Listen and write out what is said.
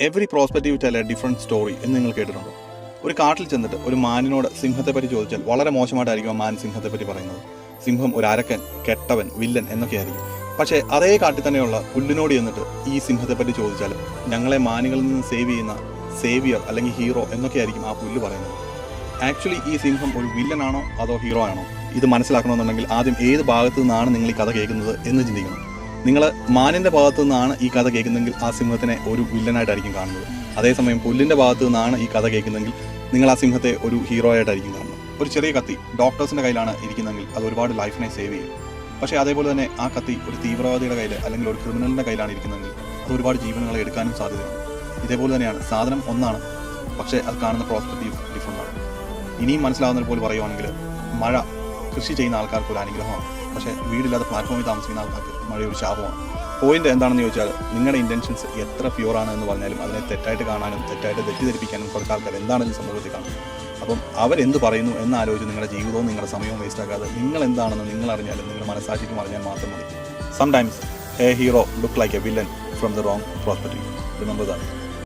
Every prospective tell A different story എന്ന് നിങ്ങൾ കേട്ടിട്ടുണ്ടോ? ഒരു കാട്ടിൽ ചെന്നിട്ട് ഒരു മാനിനോട് സിംഹത്തെപ്പറ്റി ചോദിച്ചാൽ വളരെ മോശമായിട്ടായിരിക്കും ആ മാൻ സിംഹത്തെപ്പറ്റി പറയുന്നത്. സിംഹം ഒരു അരക്കൻ, കെട്ടവൻ, വില്ലൻ എന്നൊക്കെ ആയിരിക്കും. പക്ഷേ അതേ കാട്ടിൽ തന്നെയുള്ള പുല്ലിനോട് ചെന്നിട്ട് ഈ സിംഹത്തെപ്പറ്റി ചോദിച്ചാൽ ഞങ്ങളെ മാനുകളിൽ നിന്ന് സേവ് ചെയ്യുന്ന സേവിയർ അല്ലെങ്കിൽ ഹീറോ എന്നൊക്കെ ആയിരിക്കും ആ പുല്ല് പറയുന്നത്. ആക്ച്വലി ഈ സിംഹം ഒരു വില്ലനാണോ അതോ ഹീറോ ആണോ? ഇത് മനസ്സിലാക്കണമെന്നുണ്ടെങ്കിൽ ആദ്യം ഏത് ഭാഗത്തു നിന്നാണ് നിങ്ങൾ ഈ കഥ കേൾക്കുന്നത് എന്ന് ചിന്തിക്കണം. നിങ്ങൾ മാനിൻ്റെ ഭാഗത്തു നിന്നാണ് ഈ കഥ കേൾക്കുന്നെങ്കിൽ ആ സിംഹത്തിനെ ഒരു വില്ലനായിട്ടായിരിക്കും കാണുന്നത്. അതേസമയം പുല്ലിൻ്റെ ഭാഗത്തു നിന്നാണ് ഈ കഥ കേൾക്കുന്നെങ്കിൽ നിങ്ങൾ ആ സിംഹത്തെ ഒരു ഹീറോ ആയിട്ടായിരിക്കും കാണുന്നത്. ഒരു ചെറിയ കത്തി ഡോക്ടേഴ്സിൻ്റെ കയ്യിലാണ് ഇരിക്കുന്നതെങ്കിൽ അത് ഒരുപാട് ലൈഫിനെ സേവ് ചെയ്യും. പക്ഷേ അതേപോലെ തന്നെ ആ കത്തി ഒരു തീവ്രവാദിയുടെ കയ്യിൽ അല്ലെങ്കിൽ ഒരു ക്രിമിനലിൻ്റെ കയ്യിലാണ് ഇരിക്കുന്നതെങ്കിൽ അത് ഒരുപാട് ജീവനുകളെ എടുക്കാനും സാധ്യതയുണ്ട്. ഇതേപോലെ തന്നെയാണ് സാധനം ഒന്നാണ്, പക്ഷേ അത് കാണുന്ന പ്രോസ്പെക്റ്റീവ് ഡിഫറെൻ്റ് ആണ്. ഇനിയും മനസ്സിലാവുന്നത് പോലെ പറയുവാണെങ്കിൽ മഴ കൃഷി ചെയ്യുന്ന ആൾക്കാർക്ക് ഒരു അനുഗ്രഹമാണ്, പക്ഷേ വീടില്ലാതെ പ്ലാറ്റ്ഫോമിൽ താമസിക്കുന്ന ആൾക്കാർക്ക് മഴ ഒരു ശാപമാണ്. പോയിന്റ് എന്താണെന്ന് ചോദിച്ചാൽ നിങ്ങളുടെ ഇൻറ്റൻഷൻസ് എത്ര പ്യുവറാണ് എന്ന് പറഞ്ഞാലും അതിനെ തെറ്റായിട്ട് കാണാനും തെറ്റായിട്ട് തെറ്റിദ്ധരിപ്പിക്കാനും കുറച്ച് ആൾക്കാർ എന്താണെന്ന് സമൂഹത്തിൽ കാണും. അപ്പം അവരെന്ത് പറയുന്നു എന്നാലോചിച്ച് നിങ്ങളുടെ ജീവിതവും നിങ്ങളുടെ സമയവും വേസ്റ്റ് ആക്കാതെ നിങ്ങൾ എന്താണെന്ന് നിങ്ങൾ അറിഞ്ഞാലും നിങ്ങളുടെ മനസ്സാക്ഷിക്കും അറിഞ്ഞാൽ മാത്രം മതി. Sometimes A hero look like A villain from the wrong prospective. Remember that.